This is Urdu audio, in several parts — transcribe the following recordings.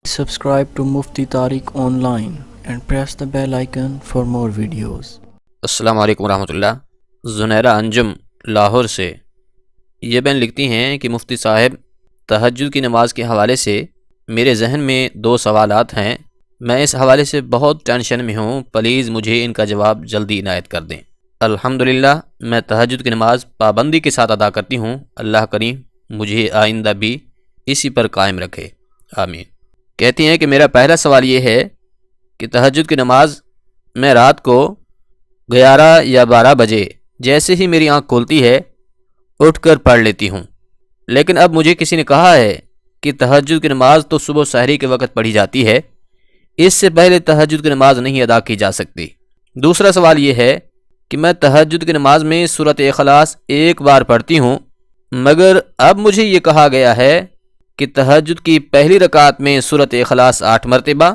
Subscribe to Mufti Tariq Online and press the bell icon for more videos. السلام علیکم ورحمۃ اللہ۔ زنیرہ انجم لاہور سے یہ بہن لکھتی ہیں کہ مفتی صاحب، تہجد کی نماز کے حوالے سے میرے ذہن میں 2 سوالات ہیں۔ میں اس حوالے سے بہت ٹینشن میں ہوں، پلیز مجھے ان کا جواب جلدی عنایت کر دیں۔ الحمدللہ میں تہجد کی نماز پابندی کے ساتھ ادا کرتی ہوں۔ اللہ کریم مجھے آئندہ بھی اسی پر قائم رکھے، آمین۔ کہتی ہیں کہ میرا پہلا سوال یہ ہے کہ تہجد کی نماز میں رات کو 11 یا 12 بجے جیسے ہی میری آنکھ کھلتی ہے اٹھ کر پڑھ لیتی ہوں، لیکن اب مجھے کسی نے کہا ہے کہ تہجد کی نماز تو صبح سحری کے وقت پڑھی جاتی ہے، اس سے پہلے تہجد کی نماز نہیں ادا کی جا سکتی۔ دوسرا سوال یہ ہے کہ میں تہجد کی نماز میں سورۃ اخلاص 1 بار پڑھتی ہوں، مگر اب مجھے یہ کہا گیا ہے کہ تہجد کی پہلی رکعت میں سورۃ اخلاص 8 مرتبہ،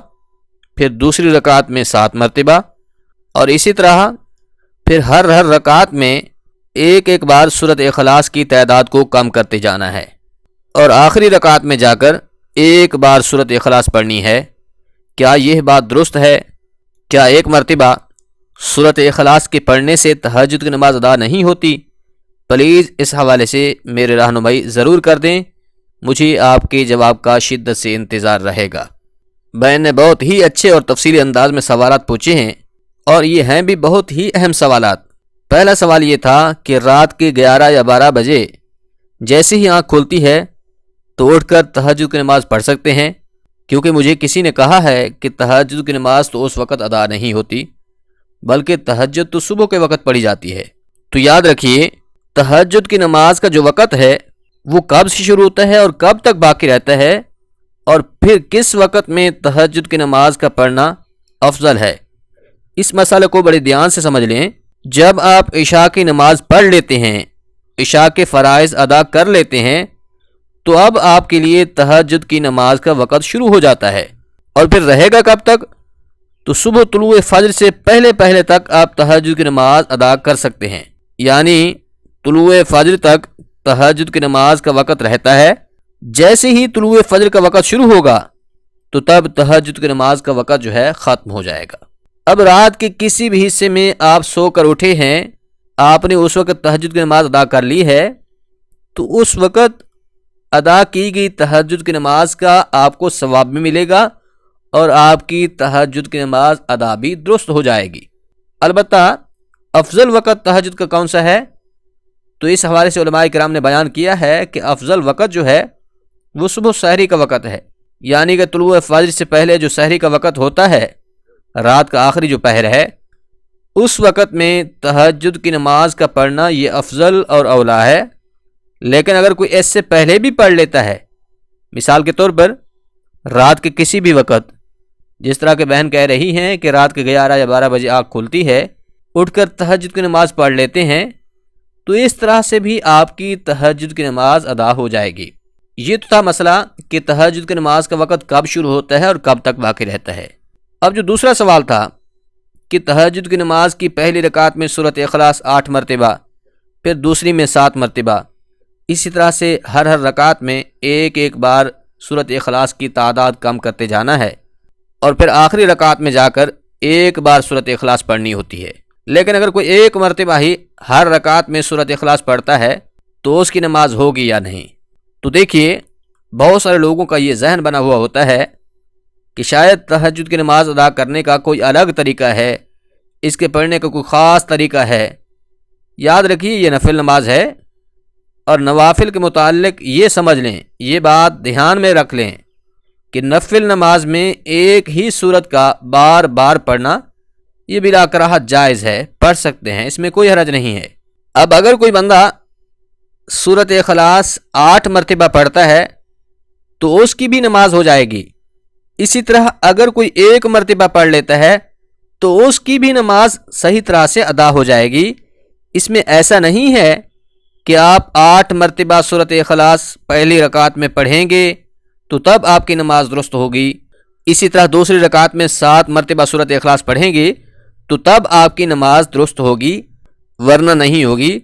پھر دوسری رکعت میں 7 مرتبہ، اور اسی طرح پھر ہر رکعت میں ایک بار سورۃ اخلاص کی تعداد کو کم کرتے جانا ہے، اور آخری رکعت میں جا کر 1 بار سورۃ اخلاص پڑھنی ہے۔ کیا یہ بات درست ہے؟ کیا 1 مرتبہ سورۃ اخلاص کے پڑھنے سے تہجد کی نماز ادا نہیں ہوتی؟ پلیز اس حوالے سے میرے رہنمائی ضرور کر دیں، مجھے آپ کے جواب کا شدت سے انتظار رہے گا۔ بہن نے بہت ہی اچھے اور تفصیلی انداز میں سوالات پوچھے ہیں، اور یہ ہیں بھی بہت ہی اہم سوالات۔ پہلا سوال یہ تھا کہ رات کے 11 یا 12 بجے جیسے ہی آنکھ کھلتی ہے تو اٹھ کر تہجد کی نماز پڑھ سکتے ہیں؟ کیونکہ مجھے کسی نے کہا ہے کہ تہجد کی نماز تو اس وقت ادا نہیں ہوتی، بلکہ تہجد تو صبح کے وقت پڑھی جاتی ہے۔ تو یاد رکھیے، تہجد کی نماز کا جو وقت ہے وہ کب سے شروع ہوتا ہے اور کب تک باقی رہتا ہے، اور پھر کس وقت میں تہجد کی نماز کا پڑھنا افضل ہے، اس مسئلے کو بڑے دھیان سے سمجھ لیں۔ جب آپ عشاء کی نماز پڑھ لیتے ہیں، عشاء کے فرائض ادا کر لیتے ہیں، تو اب آپ کے لیے تہجد کی نماز کا وقت شروع ہو جاتا ہے، اور پھر رہے گا کب تک؟ تو صبح طلوع فجر سے پہلے تک آپ تہجد کی نماز ادا کر سکتے ہیں، یعنی طلوع فجر تک تہجد کی نماز کا وقت رہتا ہے۔ جیسے ہی طلوع فجر کا وقت شروع ہوگا تو تب تہجد کی نماز کا وقت جو ہے ختم ہو جائے گا۔ اب رات کے کسی بھی حصے میں آپ سو کر اٹھے ہیں، آپ نے اس وقت تہجد کی نماز ادا کر لی ہے، تو اس وقت ادا کی گئی تہجد کی نماز کا آپ کو ثواب بھی ملے گا، اور آپ کی تہجد کی نماز ادا بھی درست ہو جائے گی۔ البتہ افضل وقت تہجد کا کون سا ہے؟ تو اس حوالے سے علماء کرام نے بیان کیا ہے کہ افضل وقت جو ہے وہ صبح سحری کا وقت ہے، یعنی کہ طلوع فجر سے پہلے جو سحری کا وقت ہوتا ہے، رات کا آخری جو پہر ہے، اس وقت میں تہجد کی نماز کا پڑھنا یہ افضل اور اولیٰ ہے۔ لیکن اگر کوئی اس سے پہلے بھی پڑھ لیتا ہے، مثال کے طور پر رات کے کسی بھی وقت، جس طرح کہ بہن کہہ رہی ہیں کہ رات کے 11 یا 12 بجے آنکھ کھلتی ہے، اٹھ کر تہجد کی نماز پڑھ لیتے ہیں، تو اس طرح سے بھی آپ کی تہجد کی نماز ادا ہو جائے گی۔ یہ تو تھا مسئلہ کہ تہجد کی نماز کا وقت کب شروع ہوتا ہے اور کب تک باقی رہتا ہے۔ اب جو دوسرا سوال تھا کہ تہجد کی نماز کی پہلی رکعت میں سورۃ اخلاص 8 مرتبہ، پھر دوسری میں 7 مرتبہ، اسی طرح سے ہر رکعت میں ایک بار سورۃ اخلاص کی تعداد کم کرتے جانا ہے، اور پھر آخری رکعت میں جا کر 1 بار سورۃ اخلاص پڑھنی ہوتی ہے۔ لیکن اگر کوئی 1 مرتبہ ہی ہر رکعت میں سورۃ اخلاص پڑھتا ہے تو اس کی نماز ہوگی یا نہیں؟ تو دیکھیے، بہت سارے لوگوں کا یہ ذہن بنا ہوا ہوتا ہے کہ شاید تہجد کی نماز ادا کرنے کا کوئی الگ طریقہ ہے، اس کے پڑھنے کا کوئی خاص طریقہ ہے۔ یاد رکھیے، یہ نفل نماز ہے، اور نوافل کے متعلق یہ سمجھ لیں، یہ بات دھیان میں رکھ لیں کہ نفل نماز میں ایک ہی سورت کا بار بار پڑھنا یہ بلا کراہت جائز ہے، پڑھ سکتے ہیں، اس میں کوئی حرج نہیں ہے۔ اب اگر کوئی بندہ سورۃ اخلاص 8 مرتبہ پڑھتا ہے تو اس کی بھی نماز ہو جائے گی۔ اسی طرح اگر کوئی 1 مرتبہ پڑھ لیتا ہے تو اس کی بھی نماز صحیح طرح سے ادا ہو جائے گی۔ اس میں ایسا نہیں ہے کہ آپ 8 مرتبہ سورۃ اخلاص پہلی رکعت میں پڑھیں گے تو تب آپ کی نماز درست ہوگی، اسی طرح دوسری رکعت میں 7 مرتبہ سورۃ اخلاص پڑھیں گے تو تب آپ کی نماز درست ہوگی، ورنہ نہیں ہوگی۔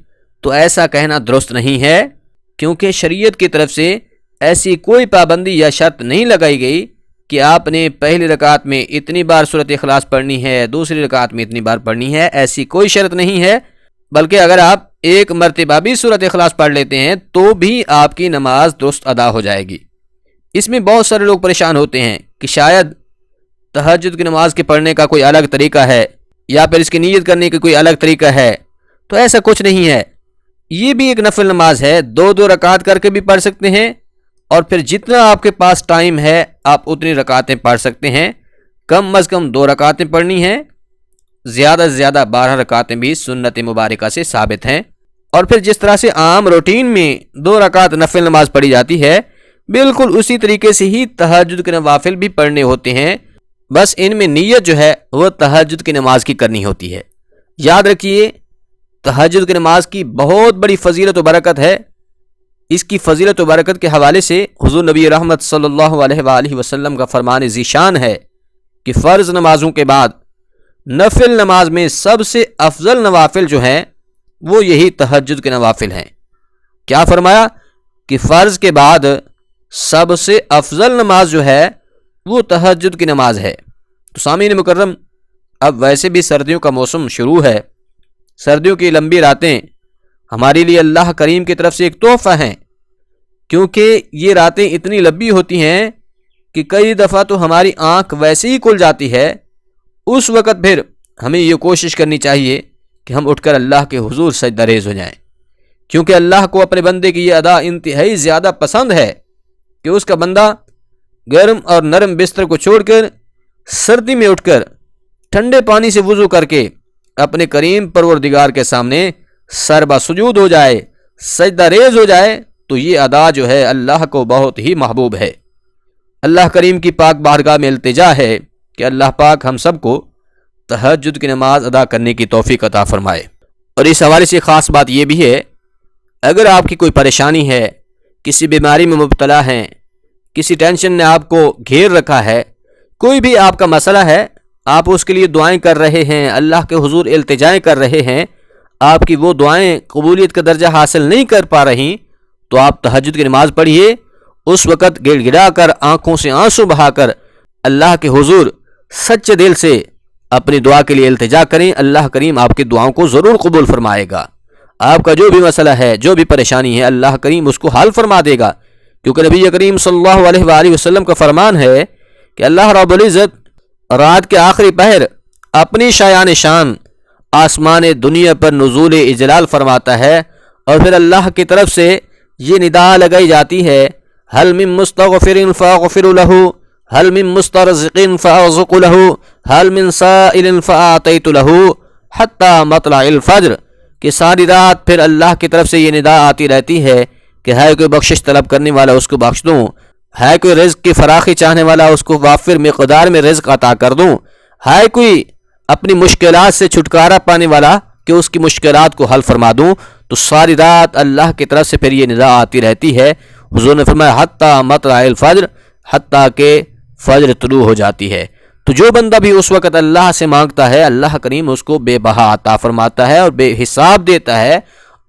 تو ایسا کہنا درست نہیں ہے، کیونکہ شریعت کی طرف سے ایسی کوئی پابندی یا شرط نہیں لگائی گئی کہ آپ نے پہلی رکعت میں اتنی بار سورۃ اخلاص پڑھنی ہے، دوسری رکعت میں اتنی بار پڑھنی ہے، ایسی کوئی شرط نہیں ہے، بلکہ اگر آپ ایک مرتبہ بھی سورۃ اخلاص پڑھ لیتے ہیں تو بھی آپ کی نماز درست ادا ہو جائے گی۔ اس میں بہت سارے لوگ پریشان ہوتے ہیں کہ شاید تہجد کی نماز کے پڑھنے کا کوئی الگ طریقہ ہے یا پھر اس کی نیت کرنے کا کوئی الگ طریقہ ہے، تو ایسا کچھ نہیں ہے۔ یہ بھی ایک نفل نماز ہے، دو رکعت کر کے بھی پڑھ سکتے ہیں، اور پھر جتنا آپ کے پاس ٹائم ہے آپ اتنی رکعتیں پڑھ سکتے ہیں۔ کم از کم 2 رکعتیں پڑھنی ہیں، زیادہ سے زیادہ 12 رکعتیں بھی سنت مبارکہ سے ثابت ہیں۔ اور پھر جس طرح سے عام روٹین میں 2 رکعت نفل نماز پڑھی جاتی ہے، بالکل اسی طریقے سے ہی تہجد کے نوافل بھی پڑھنے ہوتے ہیں، بس ان میں نیت جو ہے وہ تہجد کی نماز کی کرنی ہوتی ہے۔ یاد رکھیے، تہجد کی نماز کی بہت بڑی فضیلت و برکت ہے۔ اس کی فضیلت و برکت کے حوالے سے حضور نبی رحمت صلی اللہ علیہ وآلہ وسلم کا فرمان ذیشان ہے کہ فرض نمازوں کے بعد نفل نماز میں سب سے افضل نوافل جو ہیں وہ یہی تہجد کے نوافل ہیں۔ کیا فرمایا کہ فرض کے بعد سب سے افضل نماز جو ہے وہ تہجد کی نماز ہے۔ تو سامعین مکرم، اب ویسے بھی سردیوں کا موسم شروع ہے۔ سردیوں کی لمبی راتیں ہمارے لیے اللہ کریم کی طرف سے ایک تحفہ ہیں، کیونکہ یہ راتیں اتنی لمبی ہوتی ہیں کہ کئی دفعہ تو ہماری آنکھ ویسے ہی کھل جاتی ہے۔ اس وقت پھر ہمیں یہ کوشش کرنی چاہیے کہ ہم اٹھ کر اللہ کے حضور سجدہ ریز ہو جائیں، کیونکہ اللہ کو اپنے بندے کی یہ ادا انتہائی زیادہ پسند ہے کہ اس کا بندہ گرم اور نرم بستر کو چھوڑ کر سردی میں اٹھ کر ٹھنڈے پانی سے وضو کر کے اپنے کریم پروردگار کے سامنے سر بسجود ہو جائے، سجدہ ریز ہو جائے، تو یہ ادا جو ہے اللہ کو بہت ہی محبوب ہے۔ اللہ کریم کی پاک بارگاہ میں التجا ہے کہ اللہ پاک ہم سب کو تہجد کی نماز ادا کرنے کی توفیق عطا فرمائے۔ اور اس حوالے سے خاص بات یہ بھی ہے، اگر آپ کی کوئی پریشانی ہے، کسی بیماری میں مبتلا ہیں، کسی ٹینشن نے آپ کو گھیر رکھا ہے، کوئی بھی آپ کا مسئلہ ہے، آپ اس کے لیے دعائیں کر رہے ہیں، اللہ کے حضور التجائیں کر رہے ہیں، آپ کی وہ دعائیں قبولیت کا درجہ حاصل نہیں کر پا رہی، تو آپ تہجد کی نماز پڑھیے۔ اس وقت گڑ گڑا کر، آنکھوں سے آنسو بہا کر اللہ کے حضور سچے دل سے اپنی دعا کے لیے التجا کریں۔ اللہ کریم آپ کی دعاؤں کو ضرور قبول فرمائے گا۔ آپ کا جو بھی مسئلہ ہے، جو بھی پریشانی ہے، اللہ کریم اس کو حل فرما دے گا، کیونکہ نبی کریم صلی اللہ علیہ وآلہ وسلم کا فرمان ہے کہ اللہ رب العزت رات کے آخری پہر اپنی شایان شان آسمان دنیا پر نزول اجلال فرماتا ہے، اور پھر اللہ کی طرف سے یہ ندا لگائی جاتی ہے، حل من مستغفر فاغفر له، حل من مسترزق فارزق له، حل من سائل فاعطیت له حتی مطلع الفجر، کہ ساری رات پھر اللہ کی طرف سے یہ ندا آتی رہتی ہے کہ ہے کوئی بخشش طلب کرنے والا اس کو بخش دوں، ہے کوئی رزق کی فراخی چاہنے والا اس کو وافر مقدار میں رزق عطا کر دوں، ہے کوئی اپنی مشکلات سے چھٹکارا پانے والا کہ اس کی مشکلات کو حل فرما دوں۔ تو ساری رات اللہ کی طرف سے پھر یہ ندا آتی رہتی ہے۔ حضور نے فرمایا حتی مطلع الفجر، حتیٰ کہ فجر طلوع ہو جاتی ہے۔ تو جو بندہ بھی اس وقت اللہ سے مانگتا ہے، اللہ کریم اس کو بے بہا عطا فرماتا ہے اور بے حساب دیتا ہے،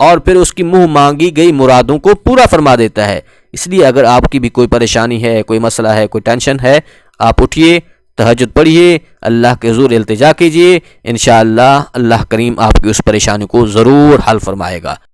اور پھر اس کی منہ مانگی گئی مرادوں کو پورا فرما دیتا ہے۔ اس لیے اگر آپ کی بھی کوئی پریشانی ہے، کوئی مسئلہ ہے، کوئی ٹینشن ہے، آپ اٹھیے، تہجد پڑھیے، اللہ کے حضور التجا کیجیے، انشاءاللہ اللہ کریم آپ کی اس پریشانی کو ضرور حل فرمائے گا۔